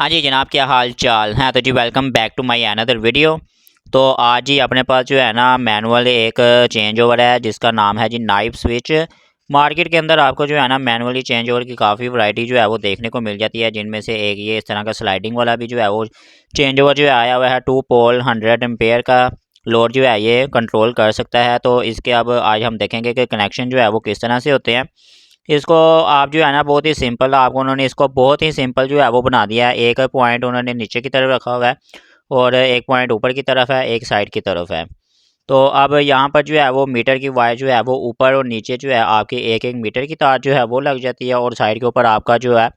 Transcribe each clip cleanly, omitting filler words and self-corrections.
हाँ जी जनाब, क्या हाल चाल है। तो जी welcome back to my another video. तो आज ही अपने पास जो है ना मैनुअल एक चेंज ओवर है जिसका नाम है जी नाइफ स्विच। मार्केट के अंदर आपको जो है ना मैनुअली चेंज ओवर की काफ़ी वैरायटी जो है वो देखने को मिल जाती है, जिनमें से एक ये इस तरह का स्लाइडिंग वाला भी जो है वो चेंज ओवर जो है आया हुआ है। 2 पोल 100 एम्पेयर का लोड जो है ये कंट्रोल कर सकता है। तो इसके अब आज हम देखेंगे कि कनेक्शन जो है वो किस तरह से होते हैं। इसको आप जो है ना बहुत ही सिंपल आपको उन्होंने इसको बहुत ही सिंपल जो है वो बना दिया है। एक पॉइंट उन्होंने नीचे की तरफ रखा हुआ है और एक पॉइंट ऊपर की तरफ है, एक साइड की तरफ है। तो अब यहाँ पर जो है वो मीटर की वायर जो है वो ऊपर और नीचे जो है आपके एक एक मीटर की तार जो है वो लग जाती है, और साइड के ऊपर आपका जो है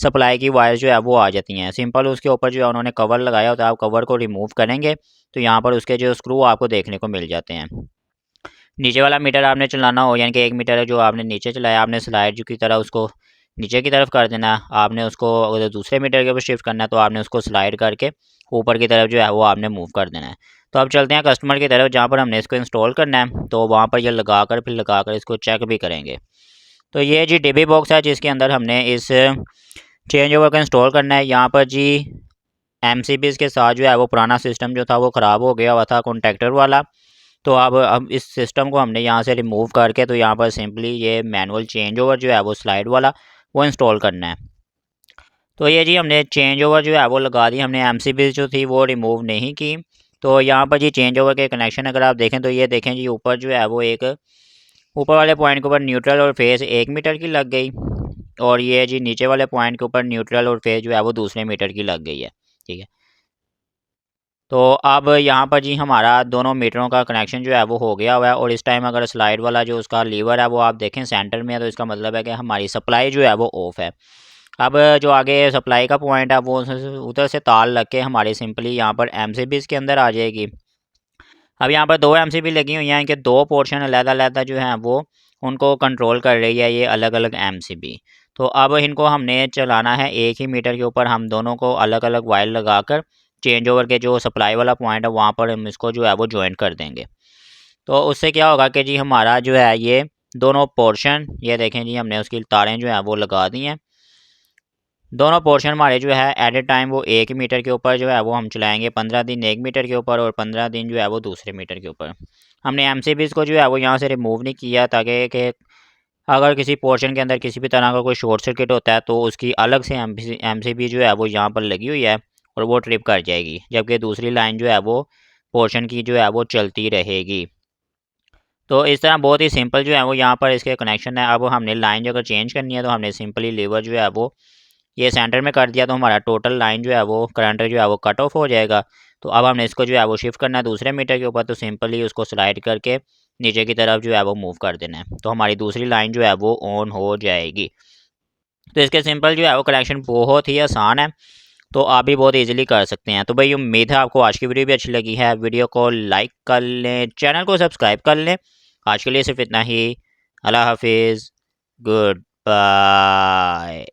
सप्लाई की वायर जो है वो आ जाती हैं। सिंपल उसके ऊपर जो है उन्होंने कवर लगाया होता है। आप कवर को रिमूव करेंगे तो यहाँ पर उसके जो स्क्रू आपको देखने को मिल जाते हैं। नीचे वाला मीटर आपने चलाना हो, यानी कि 1 मीटर है जो आपने नीचे चलाया, आपने स्लाइड जो की तरह उसको नीचे की तरफ कर देना। आपने उसको अगर दूसरे मीटर के ऊपर शिफ्ट करना है तो आपने उसको स्लाइड करके ऊपर की तरफ जो है वो आपने मूव कर देना है। तो अब चलते हैं कस्टमर की तरफ जहाँ पर हमने इसको इंस्टॉल करना है। तो वहाँ पर ये लगा कर फिर लगा कर इसको चेक भी करेंगे। तो ये जी डिबी बॉक्स है जिसके अंदर हमने इस चेंज ओवर को इंस्टॉल करना है। यहाँ पर जी एमसीबीज़ के साथ जो है वो पुराना सिस्टम जो था वो ख़राब हो गया हुआ था कॉन्टैक्टर वाला। तो अब इस सिस्टम को हमने यहाँ से रिमूव करके तो यहाँ पर सिंपली ये मैनुअल चेंज ओवर जो है वो स्लाइड वाला वो इंस्टॉल करना है। तो ये जी हमने चेंज ओवर जो है वो लगा दी, हमने एमसीबी जो थी वो रिमूव नहीं की। तो यहाँ पर जी चेंज ओवर के कनेक्शन अगर आप देखें तो ये देखें जी ऊपर जो है वो एक ऊपर वाले पॉइंट के ऊपर न्यूट्रल और फेस 1 मीटर की लग गई, और ये जी नीचे वाले पॉइंट के ऊपर न्यूट्रल और फेस जो है वो दूसरे मीटर की लग गई है। ठीक है। तो अब यहाँ पर जी हमारा दोनों मीटरों का कनेक्शन जो है वो हो गया हुआ है, और इस टाइम अगर स्लाइड वाला जो उसका लीवर है वो आप देखें सेंटर में है, तो इसका मतलब है कि हमारी सप्लाई जो है वो ऑफ है। अब जो आगे सप्लाई का पॉइंट है वो उधर से तार लग के हमारी सिंपली यहाँ पर एमसीबी के अंदर आ जाएगी। अब यहाँ पर 2 एमसीबी लगी हुई हैं, इनके 2 पोर्शन अलग-अलग जो हैं वो उनको कंट्रोल कर रही है ये अलग-अलग एमसीबी। तो अब इनको हमने चलाना है एक ही मीटर के ऊपर, हम दोनों को अलग-अलग वायर लगाकर चेंज ओवर के जो सप्लाई वाला पॉइंट है वहाँ पर हम इसको जो है वो जॉइन कर देंगे। तो उससे क्या होगा कि जी हमारा जो है ये दोनों पोर्शन, ये देखें जी हमने उसकी तारें जो हैं वो लगा दी हैं। दोनों पोर्शन हमारे जो है एट ए टाइम वो एक ही मीटर के ऊपर जो है वो हम चलाएंगे। 15 दिन एक मीटर के ऊपर और 15 दिन जो है वो दूसरे मीटर के ऊपर। हमने एमसीबीज़ को जो है वो यहाँ से रिमूव नहीं किया, ताकि कि अगर किसी पोर्शन के अंदर किसी भी तरह का कोई शॉर्ट सर्किट होता है तो उसकी अलग से एमसीबी जो है वो यहाँ पर लगी हुई है और वो ट्रिप कर जाएगी, जबकि दूसरी लाइन जो है वो पोर्शन की जो है वो चलती रहेगी। तो इस तरह बहुत ही सिंपल जो है वो यहाँ पर इसके कनेक्शन है। अब हमने लाइन जो अगर चेंज करनी है तो हमने सिंपली लीवर जो है वो ये सेंटर में कर दिया, तो हमारा टोटल लाइन जो है वो करंट जो है वो कट ऑफ हो जाएगा। तो अब हमने इसको जो है वो शिफ्ट करना है दूसरे मीटर के ऊपर, तो सिंपली उसको स्लाइड करके नीचे की तरफ जो है वो मूव कर देना है, तो हमारी दूसरी लाइन जो है वो ऑन हो जाएगी। तो इसके सिंपल जो है वो कनेक्शन बहुत ही आसान है, तो आप भी बहुत इजीली कर सकते हैं। तो भाई उम्मीद है आपको आज की वीडियो भी अच्छी लगी है। वीडियो को लाइक कर लें, चैनल को सब्सक्राइब कर लें। आज के लिए सिर्फ इतना ही। अल्लाह हाफिज़, गुड बाय।